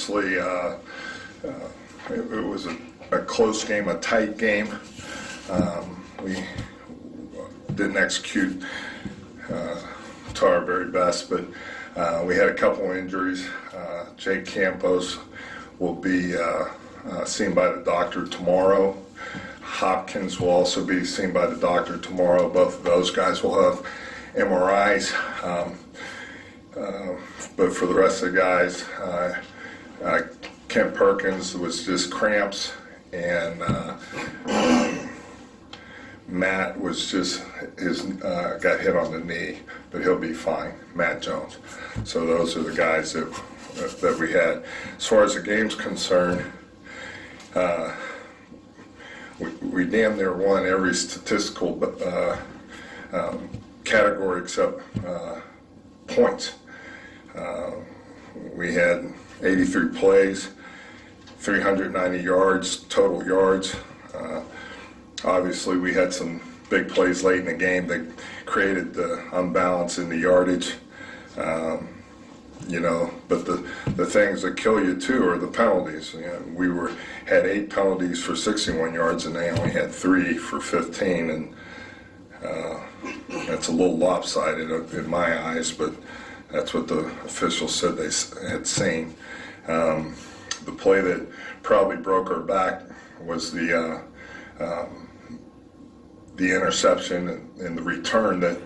obviously, it was a close game, a tight game. We didn't execute to our very best, but we had a couple injuries. Jake Campos will be seen by the doctor tomorrow. Hopkins will also be seen by the doctor tomorrow. Both of those guys will have MRIs. But for the rest of the guys, Kent Perkins was just cramps, and Matt was just got hit on the knee, but he'll be fine. Matt Jones. So those are the guys that we had. As far as the game's concerned, we damn near won every statistical category except points. We had 83 plays, 390 yards, total yards. Obviously, we had some big plays late in the game that created the unbalance in the yardage. But the things that kill you too are the penalties. We had 8 penalties for 61 yards, and they only had 3 for 15, and that's a little lopsided in my eyes, but that's what the officials said they had seen. The play that probably broke our back was the interception and the return that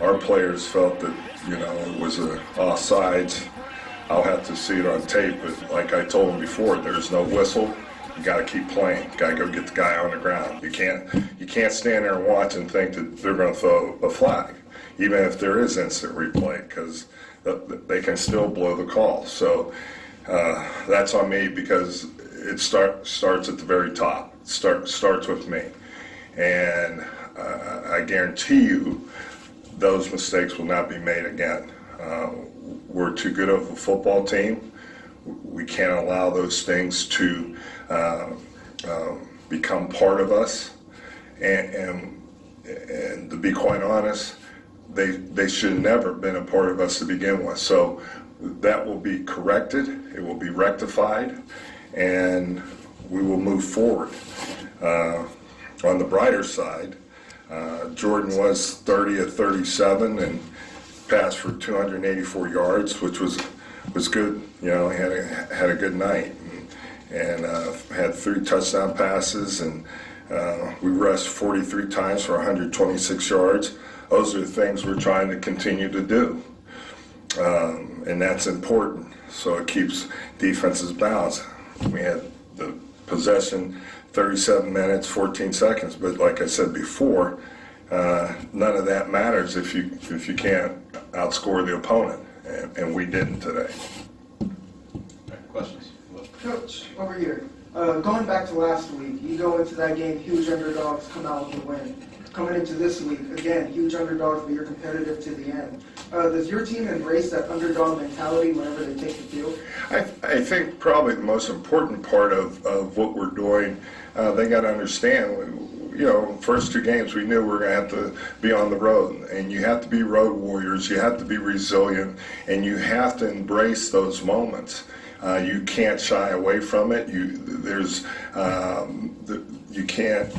our players felt that it was a offsides. I'll have to see it on tape, but like I told them before, there's no whistle. You got to keep playing. Got to go get the guy on the ground. You can't stand there and watch and think that they're going to throw a flag, even if there is instant replay, because they can still blow the call. So that's on me, because it starts at the very top. It starts with me, and I guarantee you those mistakes will not be made again. We're too good of a football team. We can't allow those things to become part of us, and to be quite honest, they should never have been a part of us to begin with. So that will be corrected, it will be rectified, and we will move forward. On the brighter side, Jordan was 30 of 37 and passed for 284 yards, which was good. He had a good night, and had 3 touchdown passes, and we rushed 43 times for 126 yards. Those are the things we're trying to continue to do, and that's important. So it keeps defenses balanced. We had the possession 37 minutes, 14 seconds, but like I said before, none of that matters if you can't outscore the opponent, and we didn't today. Questions? Coach, over here. Going back to last week, you go into that game, huge underdogs, come out with a win. Coming into this week, again, huge underdogs, but you're competitive to the end. Does your team embrace that underdog mentality whenever they take the field? I think probably the most important part of what we're doing, they got to understand, first 2 games we knew we were going to have to be on the road, and you have to be road warriors, you have to be resilient, and you have to embrace those moments. You can't shy away from it. You can't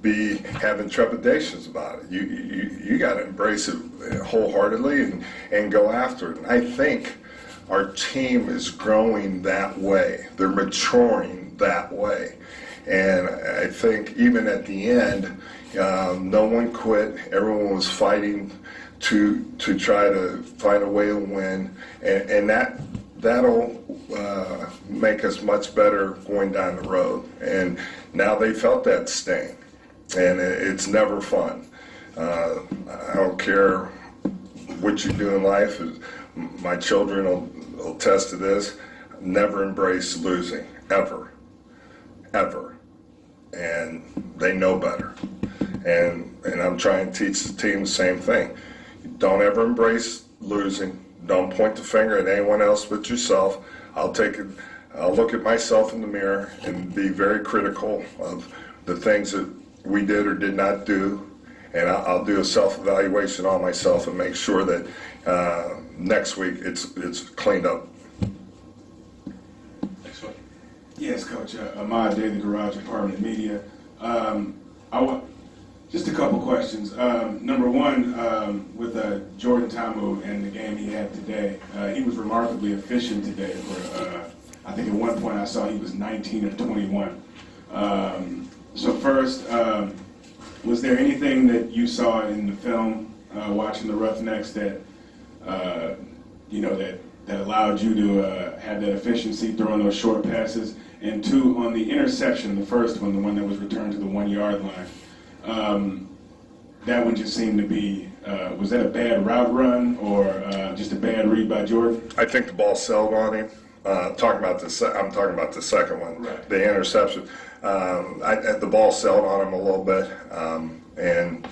be having trepidations about it. You got to embrace it wholeheartedly and go after it. And I think our team is growing that way. They're maturing that way. And I think even at the end, no one quit. Everyone was fighting to try to find a way to win, and that'll make us much better going down the road. And now they felt that sting, and it's never fun. I don't care what you do in life. My children will attest to this. Never embrace losing, ever. And they know better. And I'm trying to teach the team the same thing. Don't ever embrace losing. Don't point the finger at anyone else but yourself. I'll look at myself in the mirror and be very critical of the things that we did or did not do. And I'll do a self-evaluation on myself and make sure that next week it's cleaned up. Yes, Coach. Ahmad Day, the Garage Department of Media. Just a couple questions. Number one, with Jordan Ta'amu and the game he had today, he was remarkably efficient today. I think at one point I saw he was 19 of 21. So first, was there anything that you saw in the film watching the Roughnecks that that allowed you to have that efficiency throwing those short passes? And two, on the interception, the first one, the one that was returned to the 1 yard line, that one just seemed to be, was that a bad route run or just a bad read by Jordan? I think the ball sailed on him. I'm talking about the second one, right. The interception. The ball sailed on him a little bit, and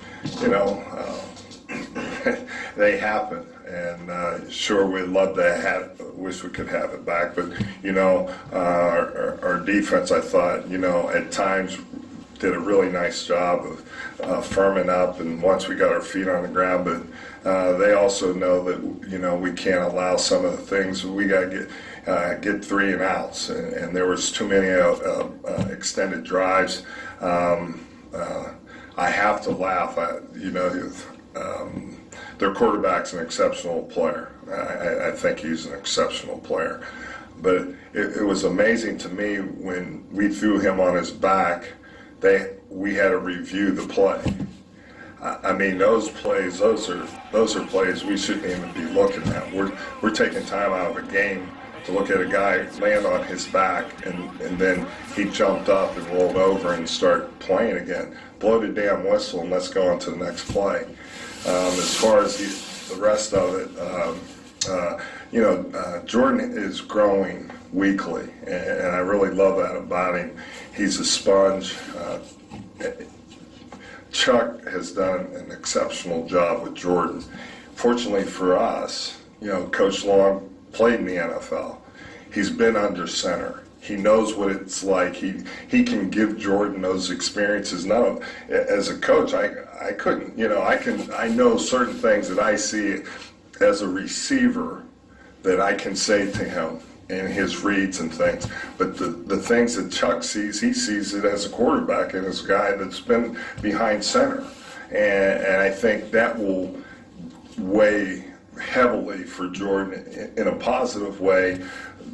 they happen. And sure, we'd love to wish we could have it back, but our defense, I thought, at times did a really nice job of firming up, and once we got our feet on the ground, but they also know that we can't allow some of the things. We got to get 3 and outs, and there was too many extended drives. I have to laugh. Their quarterback's an exceptional player. I think he's an exceptional player. But it was amazing to me when we threw him on his back, we had to review the play. I mean, those plays, those are plays we shouldn't even be looking at. We're taking time out of a game to look at a guy land on his back, and then he jumped up and rolled over and start playing again. Blow the damn whistle and let's go on to the next play. As far as the rest of it, Jordan is growing weekly, and I really love that about him. He's a sponge. Chuck has done an exceptional job with Jordan. Fortunately for us, Coach Long played in the NFL. He's been under center. He knows what it's like. He can give Jordan those experiences. Now, as a coach, I couldn't. I know certain things that I see as a receiver that I can say to him in his reads and things. But the things that Chuck sees, he sees it as a quarterback and as a guy that's been behind center. And I think that will weigh heavily for Jordan in a positive way,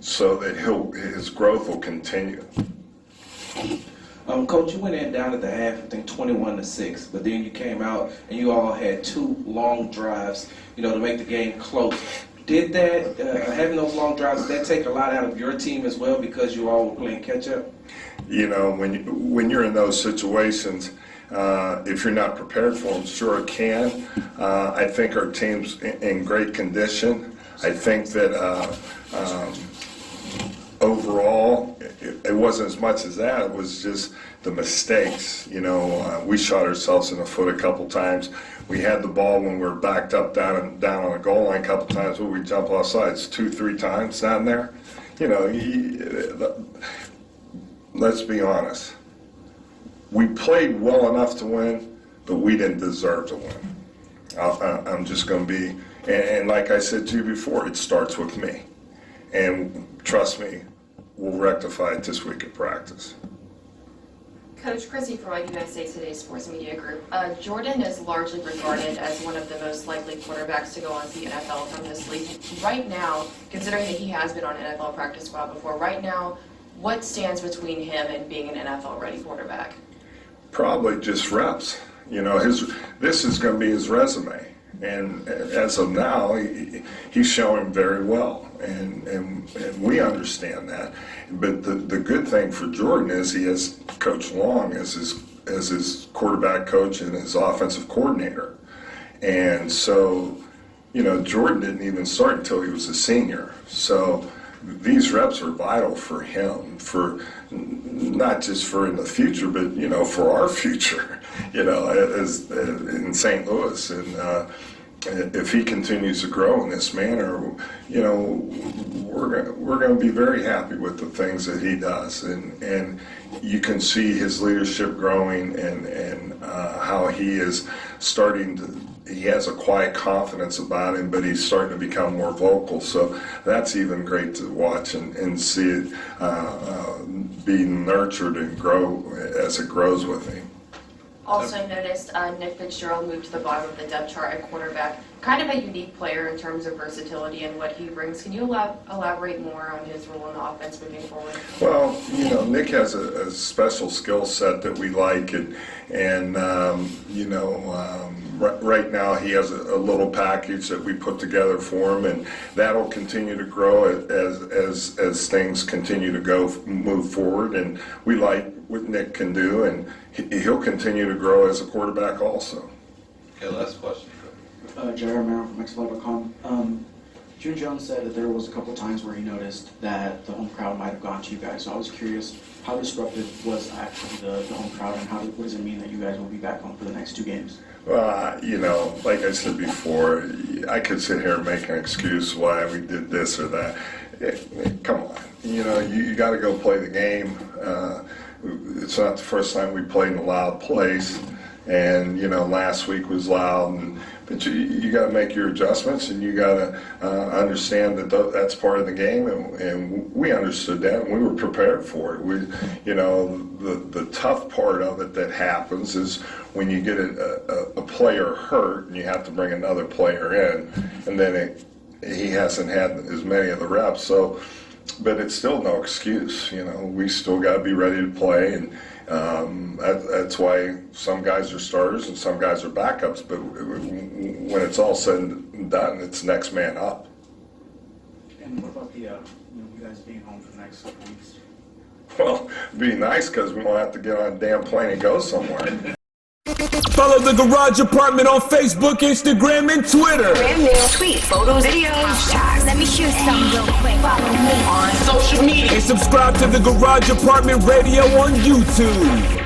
so that his growth will continue. Coach, you went in down at the half, I think 21-6, but then you came out and you all had 2 long drives, to make the game close. Did that, having those long drives, did that take a lot out of your team as well because you all were playing catch up? When you're in those situations, if you're not prepared for them, sure it can. I think our team's in great condition. I think that overall, it wasn't as much as that. It was just the mistakes. We shot ourselves in the foot a couple times. We had the ball when we were backed up down on a goal line a couple times. Where we jump off sides 2-3 times down there. Let's be honest. We played well enough to win, but we didn't deserve to win. I'm just going to be, and like I said to you before, it starts with me. And trust me, we'll rectify it this week at practice. Coach Chrissy Freud, USA Today's Sports Media Group. Jordan is largely regarded as one of the most likely quarterbacks to go on to the NFL from this league. Right now, considering that he has been on an NFL practice squad before, right now, what stands between him and being an NFL-ready quarterback? Probably just reps. This is going to be his resume. And as of now, he's showing very well, and we understand that. But the good thing for Jordan is he has Coach Long as his quarterback coach and his offensive coordinator. And so, Jordan didn't even start until he was a senior. So these reps are vital for him, for not just for in the future, but for our future. As in St. Louis, and if he continues to grow in this manner, we're going to be very happy with the things that he does, and you can see his leadership growing and how he is starting he has a quiet confidence about him, but he's starting to become more vocal. So that's even great to watch and see it be nurtured and grow as it grows with him. Also noticed Nick Fitzgerald moved to the bottom of the depth chart at quarterback. Kind of a unique player in terms of versatility and what he brings. Can you elaborate more on his role in the offense moving forward? Well, Nick has a special skill set that we like, and right now he has a little package that we put together for him, and that'll continue to grow as things continue to move forward. And we like what Nick can do, and he'll continue to grow as a quarterback also. Okay, last question. Jerry Romero from XFL.com. June Jones said that there was a couple times where he noticed that the home crowd might have gone to you guys. So I was curious, how disruptive was actually the home crowd, and what does it mean that you guys will be back home for the next 2 games? Well, like I said before, I could sit here and make an excuse why we did this or that. Come on, you got to go play the game. It's not the first time we played in a loud place, and last week was loud, but you got to make your adjustments, and you got to understand that that's part of the game, and we understood that, and we were prepared for it. The tough part of it that happens is when you get a player hurt and you have to bring another player in, and then he hasn't had as many of the reps. So, but it's still no excuse. We still got to be ready to play, and that's why some guys are starters and some guys are backups. But when it's all said and done, it's next man up. And what about you guys being home for the next couple weeks? Well, it'd be nice because we don't have to get on a damn plane and go somewhere. Follow the Garage Apartment on Facebook, Instagram, and Twitter. Brand new tweet, photos, videos, hashtags. Let me shoot some real quick. Follow me on social media. And subscribe to the Garage Apartment Radio on YouTube.